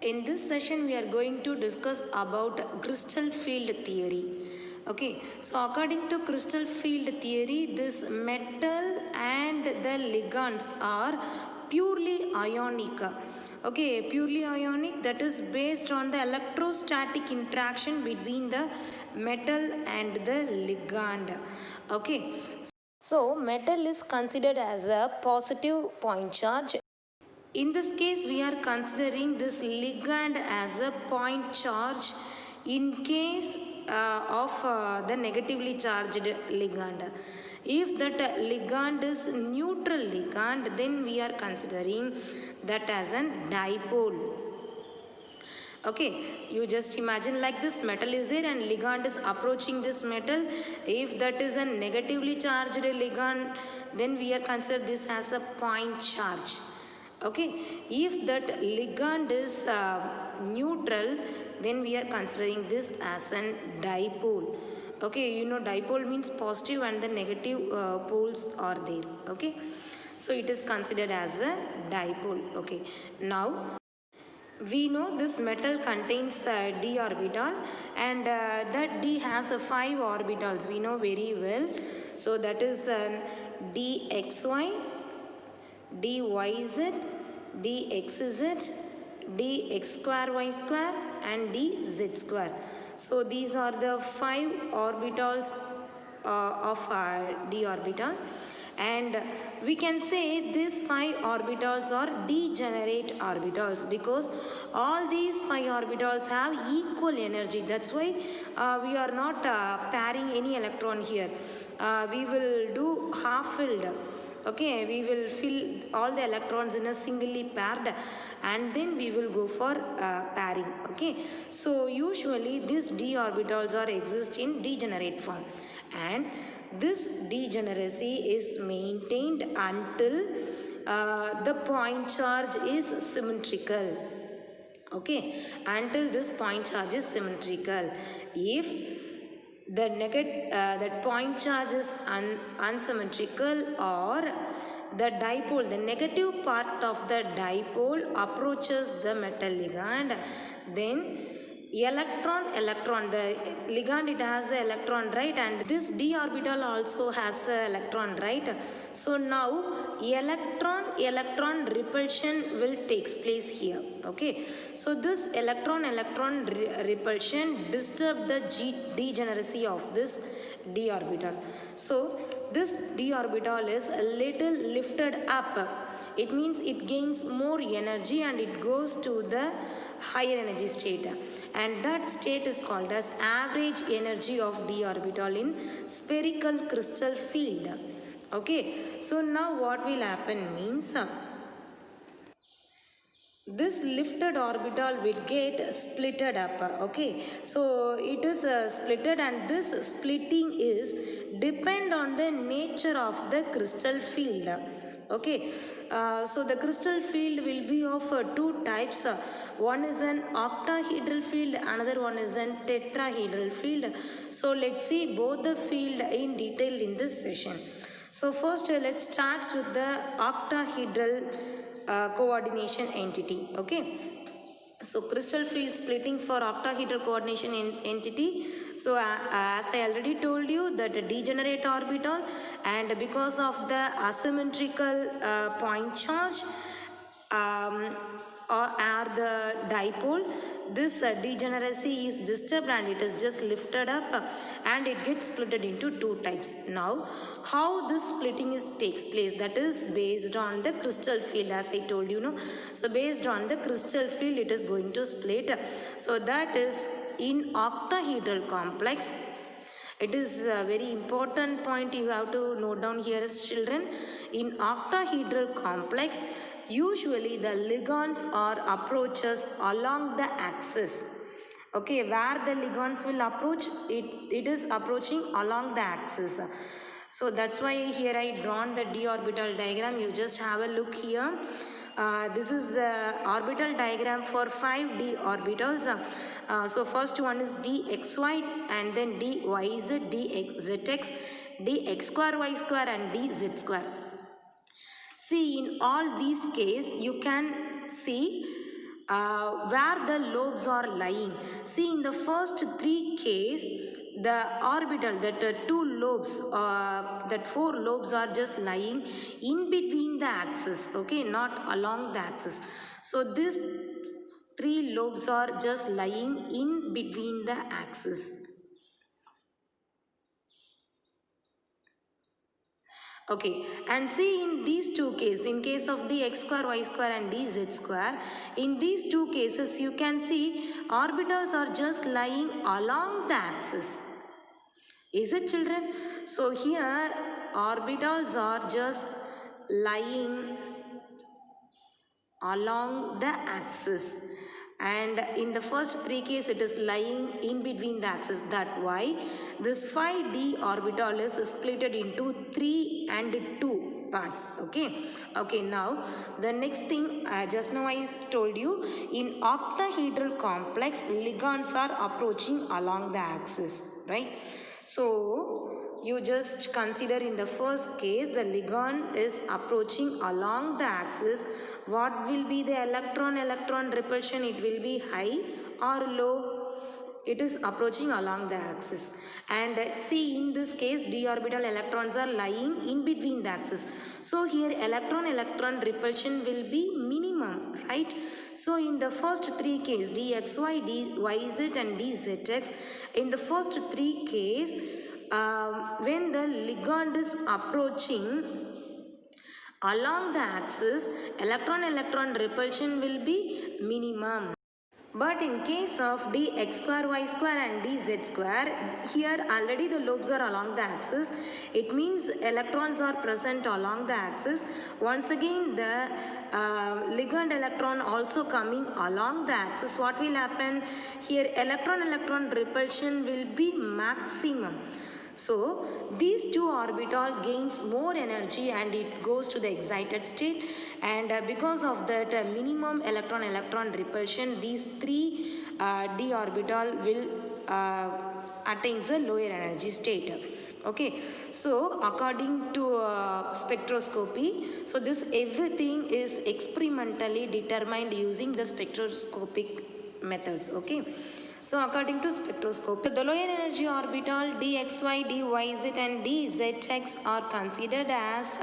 In this session, we are going to discuss about crystal field theory. Okay, so according to crystal field theory, this metal and the ligands are purely ionic. Okay, purely ionic, that is based on the electrostatic interaction between the metal and the ligand. Okay, so metal is considered as a positive point charge. In this case, we are considering this ligand as a point charge in case of the negatively charged ligand. If that ligand is neutral ligand, then we are considering that as a dipole. Okay, you just imagine like this, metal is there and ligand is approaching this metal. If that is a negatively charged ligand, then we are consider this as a point charge. Okay, if that ligand is neutral, then we are considering this as an dipole. Okay, you know dipole means positive and the negative poles are there. Okay, so it is considered as a dipole. Okay, now we know this metal contains d orbital, and that d has 5 orbitals, we know very well. So that is dxy, dyz, dxz, dx square y square and dz square. So these are the 5 orbitals of d orbital, and we can say these 5 orbitals are degenerate orbitals because all these 5 orbitals have equal energy. That's why we are not pairing any electron here. We will do half filled. Okay, we will fill all the electrons in a singly paired, and then we will go for pairing. Okay, so usually these d orbitals are exist in degenerate form, and this degeneracy is maintained until the point charge is symmetrical. Okay, until this point charge is symmetrical. If the that point charge is unsymmetrical, or the dipole, the negative part of the dipole approaches the metal ligand, then electron, the ligand, it has the electron, right, and this d orbital also has a electron, right. So now electron repulsion will takes place here. Okay, so this electron repulsion disturb the degeneracy of this d orbital. So this d orbital is a little lifted up. It means it gains more energy and it goes to the higher energy state, and that state is called as average energy of d orbital in spherical crystal field. Okay, so now what will happen means this lifted orbital will get splitted up. Okay, so it is splitted, and this splitting is depend on the nature of the crystal field. Okay, so the crystal field will be of two types. One is an octahedral field, another one is an tetrahedral field. So let's see both the field in detail in this session. So first let's start with the octahedral coordination entity. Okay, so crystal field splitting for octahedral coordination entity. So as I already told you, that degenerate orbital, and because of the asymmetrical point charge or the dipole, this degeneracy is disturbed and it is just lifted up, and it gets split into two types. Now how this splitting takes place, that is based on the crystal field, as I told you, no. So based on the crystal field it is going to split. So that is in octahedral complex. It is a very important point you have to note down here as children. In octahedral complex, usually the ligands or approaches along the axis. Okay, where the ligands will approach, it is approaching along the axis. So that's why here I drawn the d orbital diagram. You just have a look here. This is the orbital diagram for 5d orbitals. So first one is dxy, and then dyz, dxzx, dx square y square and dz square. See, in all these cases you can see where the lobes are lying. See, in the first three case, the orbital, that two lobes, that four lobes are just lying in between the axis, okay, not along the axis. So these three lobes are just lying in between the axis. Okay, and see, in these two cases, in case of dx square, y square and dz square, in these two cases you can see orbitals are just lying along the axis. Is it, children? So here orbitals are just lying along the axis, and in the first three cases it is lying in between the axis. That why this 5d orbital is split into 3 and 2 parts. Okay, now the next thing, just now I told you, in octahedral complex ligands are approaching along the axis, right? So you just consider in the first case the ligand is approaching along the axis. What will be the electron repulsion? It will be high or low? It is approaching along the axis. And see, in this case d orbital electrons are lying in between the axis. So here electron repulsion will be minimum, right? So in the first three case, dxy, dyz and dzx, in the first three case, when the ligand is approaching along the axis, electron repulsion will be minimum. But in case of dx square, y square and dz square, here already the lobes are along the axis. It means electrons are present along the axis. Once again the ligand electron also coming along the axis. What will happen? Here electron repulsion will be maximum. So these two orbital gains more energy and it goes to the excited state, and because of that minimum electron repulsion, these three d orbital will attains a lower energy state. Okay, so according to spectroscopy, so this everything is experimentally determined using the spectroscopic methods. Okay, so according to spectroscopy, the lower energy orbital dxy, dyz and dzx are considered as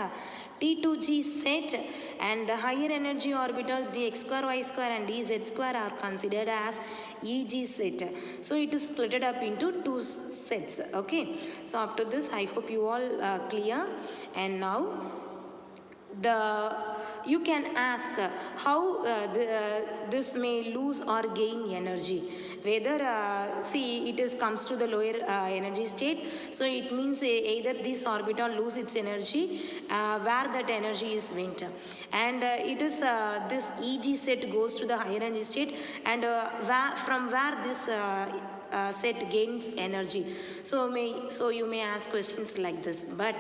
T2G set, and the higher energy orbitals dx square, y square and dz square are considered as EG set. So it is split up into two sets. Okay, so after this I hope you all clear. And now you can ask how this may lose or gain energy. Whether see, it is comes to the lower energy state, so it means either this orbital lose its energy where that energy is went, and it is this EG set goes to the higher energy state, and from where this set gains energy. So you may ask questions like this. But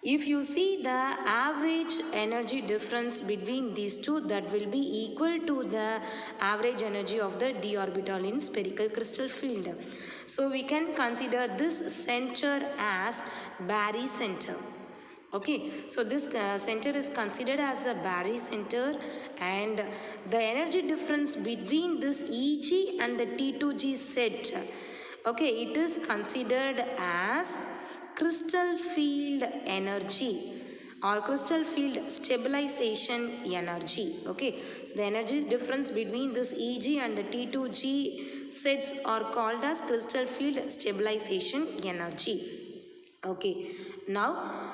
if you see the average energy difference between these two, that will be equal to the average energy of the d orbital in spherical crystal field. So we can consider this center as Barry center. Okay, so this center is considered as a Barry center, and the energy difference between this EG and the T2G set, okay, it is considered as crystal field energy or crystal field stabilization energy. Okay, so the energy difference between this EG and the T2G sets are called as crystal field stabilization energy. Okay, now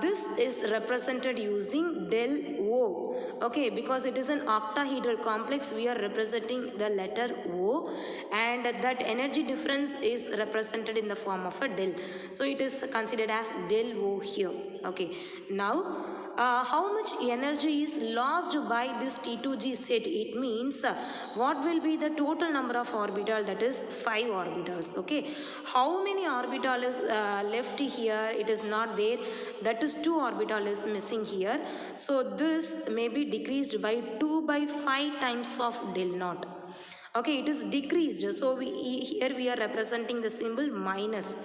this is represented using del O. Okay, because it is an octahedral complex, we are representing the letter O, and that energy difference is represented in the form of a del. So it is considered as del O here. Okay, now how much energy is lost by this T2G set? It means what will be the total number of orbitals? That is 5 orbitals. Okay, how many orbitals is left here? It is not there. That is 2 orbitals is missing here. So this may be decreased by 2 by 5 times of del naught. Okay, it is decreased, so here we are representing the symbol minus.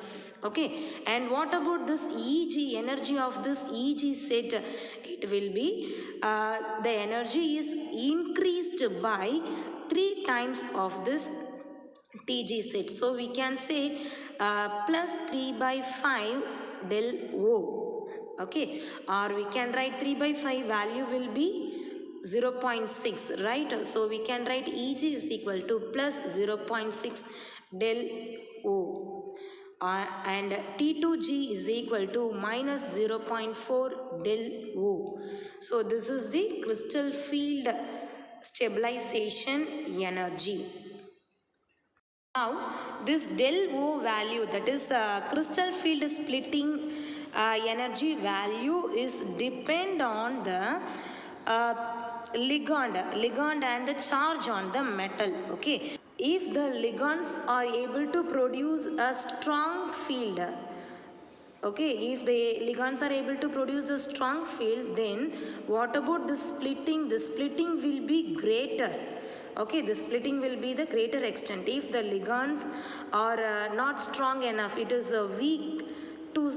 Okay, and what about this Eg, energy of this Eg set? It will be the energy is increased by 3 times of this Tg set. So we can say plus 3 by 5 del O. Okay, or we can write 3 by 5 value will be 0.6, right? So we can write Eg is equal to plus 0.6 del O. And T2G is equal to minus 0.4 del O. So this is the crystal field stabilization energy. Now this del O value, that is crystal field splitting energy value, is depend on the ligand and the charge on the metal. Okay, if the ligands are able to produce a strong field, okay, if the ligands are able to produce a strong field, then what about the splitting? The splitting will be greater. Okay, the splitting will be the greater extent. If the ligands are not strong enough, it is a weak to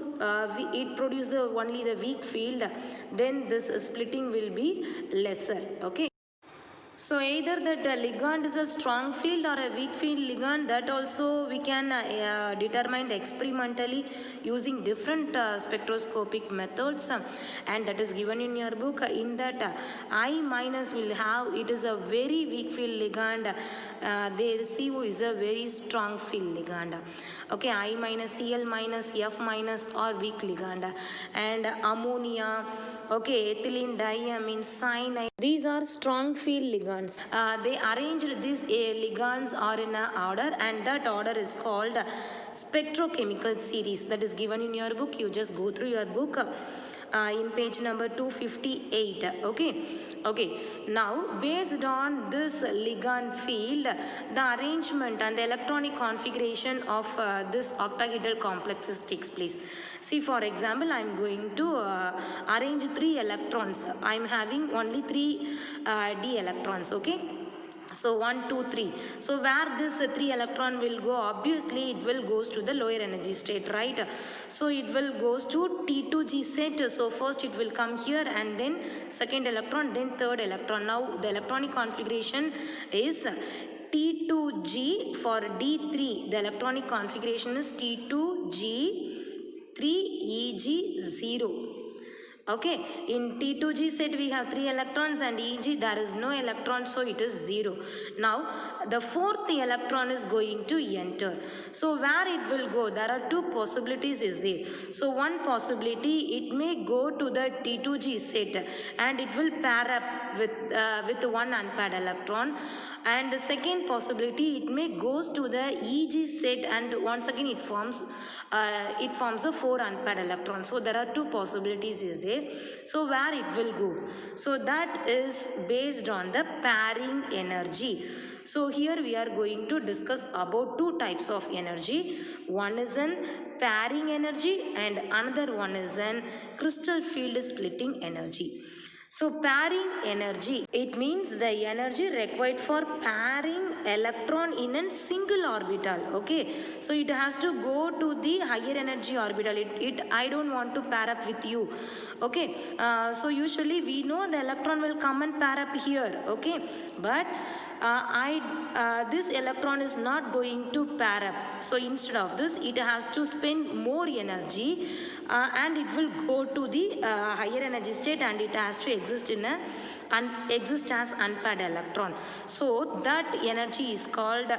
it produces only the weak field, then this splitting will be lesser. Okay, so either that ligand is a strong field or a weak field ligand, that also we can determine experimentally using different spectroscopic methods, and that is given in your book. In that I minus will have, it is a very weak field ligand, the CO is a very strong field ligand. Okay, I minus, Cl minus, F minus are weak ligand, and ammonia, okay, ethylene diamine, cyanide, these are strong field ligands. They arranged these ligands are in an order, and that order is called spectrochemical series. That is given in your book. You just go through your book in page number 258. Okay, now based on this ligand field, the arrangement and the electronic configuration of this octahedral complexes takes place. See, for example, I am going to arrange 3 electrons. I am having only 3 d electrons. Okay, so 1 2 3. So where this 3 electron will go, obviously it will goes to the lower energy state, right? So it will goes to T2G set. So first it will come here, and then second electron, then third electron. Now the electronic configuration is T2G. For D3 the electronic configuration is T2G3EG0. Okay, in T2G set we have 3 electrons, and EG there is no electron, so it is 0. Now the 4th electron is going to enter. So where it will go, there are 2 possibilities is there. So one possibility, it may go to the T2G set and it will pair up with 1 unpaired electron, and the second possibility, it may goes to the EG set and once again it forms a 4 unpaired electron. So there are 2 possibilities is there. So where it will go, so that is based on the pairing energy. So here we are going to discuss about 2 types of energy. One is an pairing energy and another one is an crystal field splitting energy. So pairing energy, it means the energy required for pairing electron in a single orbital. Okay, so it has to go to the higher energy orbital. I don't want to pair up with you. Okay, so usually we know the electron will come and pair up here. Okay, but this electron is not going to pair up. So instead of this, it has to spend more energy and it will go to the higher energy state, and it has to exist in exist as unpaired electron. So that energy is called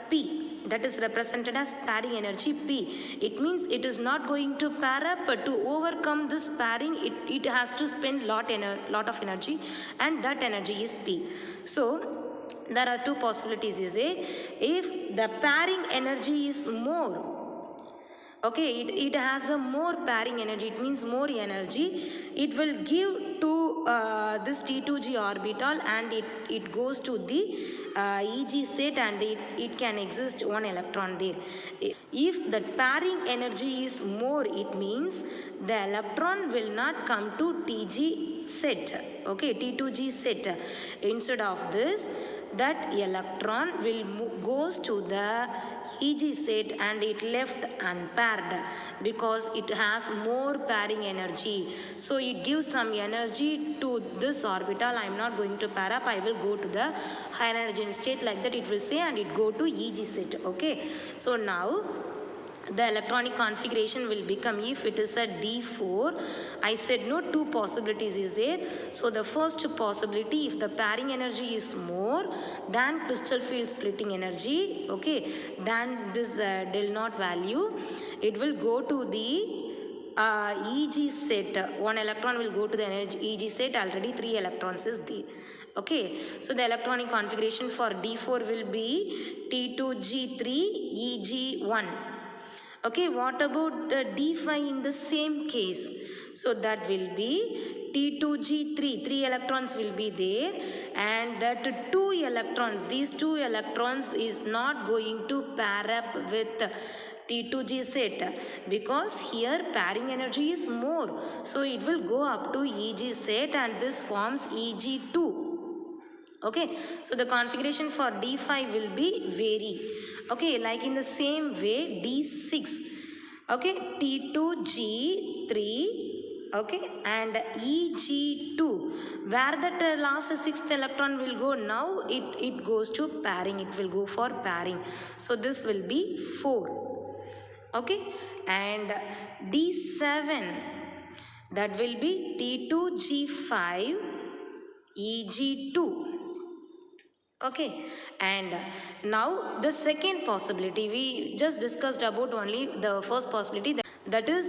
P. That is represented as pairing energy P. It means it is not going to pair up, but to overcome this pairing, it has to spend lot of energy, and that energy is P. So there are 2 possibilities is there. If the pairing energy is more, okay, it has a more pairing energy, it means more energy, it will give to this T2G orbital, and it goes to the EG set, and it can exist 1 electron there. If the pairing energy is more, it means the electron will not come to TG set, okay, T2G set. Instead of this, that electron will goes to the EG set and it left unpaired because it has more pairing energy. So it gives some energy to this orbital. I am not going to pair up. I will go to the higher energy state, like that it will say, and it go to EG set. Okay. So now the electronic configuration will become, if it is a D4, I said no, two possibilities is there. So the first possibility, if the pairing energy is more than crystal field splitting energy, okay, than this del naught value, it will go to the EG set. One electron will go to the EG set. Already 3 electrons is there. Okay, so the electronic configuration for D4 will be T2G3 EG1. Okay, what about D5 in the same case? So that will be T2G3, 3 electrons will be there, and that 2 electrons, these 2 electrons is not going to pair up with T2G set because here pairing energy is more. So it will go up to EG set and this forms EG2. Okay, so the configuration for D5 will be vary. Okay, like in the same way D6. Okay, T2G3. Okay, and EG2, where that last 6th electron will go, now it goes to pairing. It will go for pairing. So this will be 4. Okay, and D7, that will be T2G5 EG2. Okay, and now the second possibility, we just discussed about only the first possibility, that is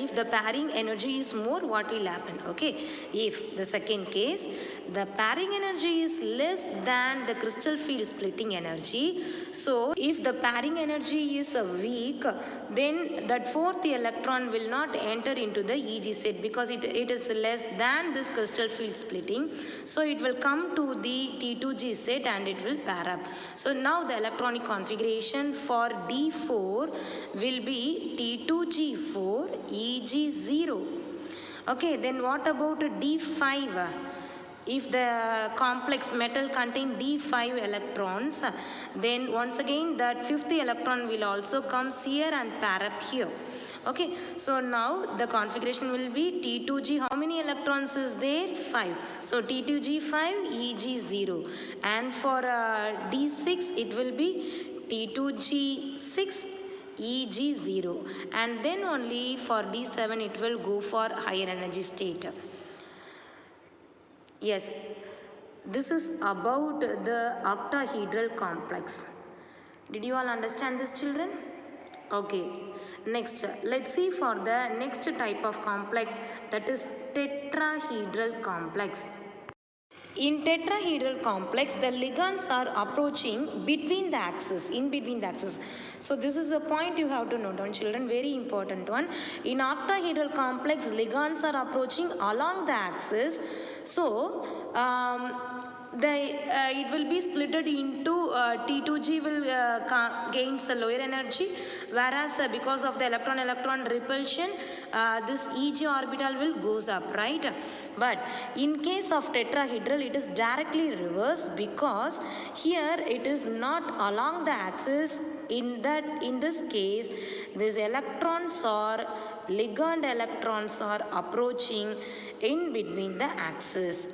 if the pairing energy is more, what will happen? Okay, if the second case, the pairing energy is less than the crystal field splitting energy. So if the pairing energy is weak, then that 4th electron will not enter into the EG set because it is less than this crystal field splitting. So it will come to the T2G set and it will pair up. So now the electronic configuration for D4 will be T2G4 EG0. Okay, then what about D5? If the complex metal contain D5 electrons, then once again that 5th electron will also comes here and pair up here. Okay, so now the configuration will be T2G. How many electrons is there? 5. So T2G5 EG0. And for D6 it will be T2G6 EG0. And then only for D7 it will go for higher energy state. Yes, this is about the octahedral complex. Did you all understand this, children? Okay, next let's see for the next type of complex, that is tetrahedral complex. In tetrahedral complex, the ligands are approaching between the axis, in between the axis. So this is a point you have to note down, children, very important one. In octahedral complex, ligands are approaching along the axis. So it will be splitted into T2G will gains a lower energy, whereas because of the electron-electron repulsion, this EG orbital will goes up, right? But in case of tetrahedral, it is directly reverse because here it is not along the axis. In this case, these electrons or ligand electrons are approaching in between the axis.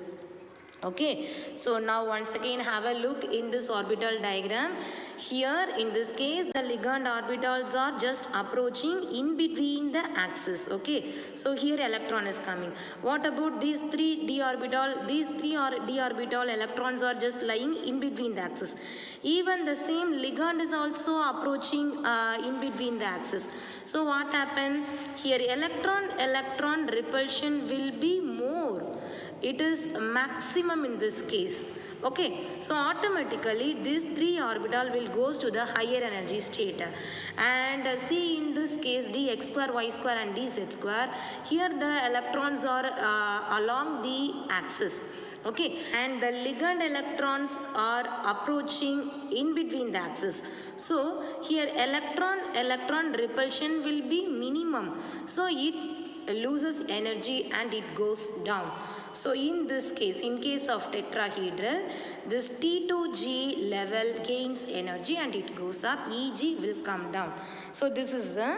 Okay, so now once again have a look in this orbital diagram. Here in this case the ligand orbitals are just approaching in between the axis. Okay, so here electron is coming. What about these 3 d orbital? These 3 d orbital electrons are just lying in between the axis. Even the same ligand is also approaching in between the axis. So what happened here? Electron repulsion will be more. It is maximum in this case. Okay, so automatically these 3 orbital will goes to the higher energy state. And see in this case dx square y square and dz square, here the electrons are along the axis. Okay, and the ligand electrons are approaching in between the axis. So here electron repulsion will be minimum. So it loses energy and it goes down. So in this case, in case of tetrahedral, this T2G level gains energy and it goes up, Eg will come down. So this is the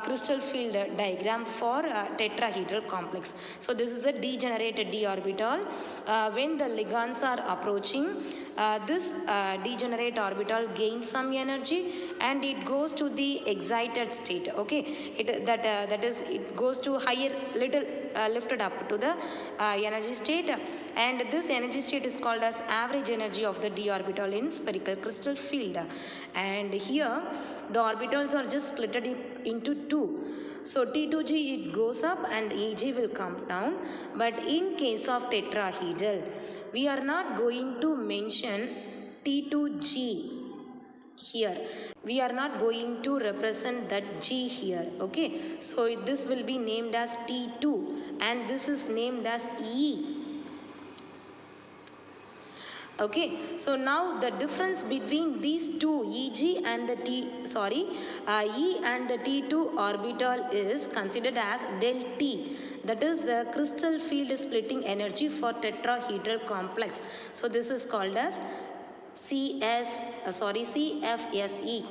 crystal field diagram for tetrahedral complex. So this is the degenerated d orbital. When the ligands are approaching, this degenerate orbital gains some energy and it goes to the excited state. Okay, that is, it goes to higher, little lifted up to the energy state, and this energy state is called as average energy of the d orbital in spherical crystal field. And here the orbitals are just split into two. So T2G, it goes up and Eg will come down. But in case of tetrahedral, we are not going to mention T2G here. We are not going to represent that G here. Okay, so this will be named as T2 and this is named as E. Okay, so now the difference between these two, E and the T2 orbital is considered as del T. That is the crystal field splitting energy for tetrahedral complex. So this is called as CFSE,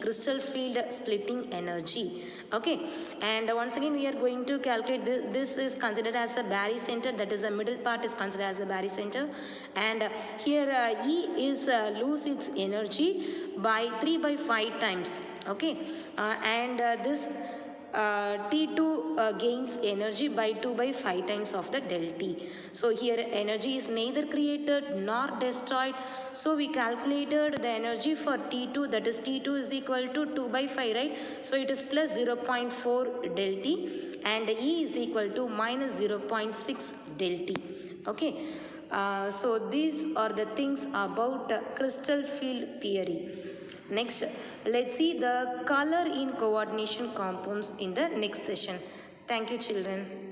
crystal field splitting energy. Okay, and once again we are going to calculate this is considered as a barycenter, that is the middle part is considered as a barycenter, and here E is lose its energy by 3/5 times. Okay, and this T2 gains energy by 2/5 times of the del T. So here energy is neither created nor destroyed. So we calculated the energy for T2, that is T2 is equal to 2/5, right? So it is plus 0.4 del T and E is equal to minus 0.6 del T. Okay. So these are the things about crystal field theory. Next, let's see the color in coordination compounds in the next session. Thank you, children.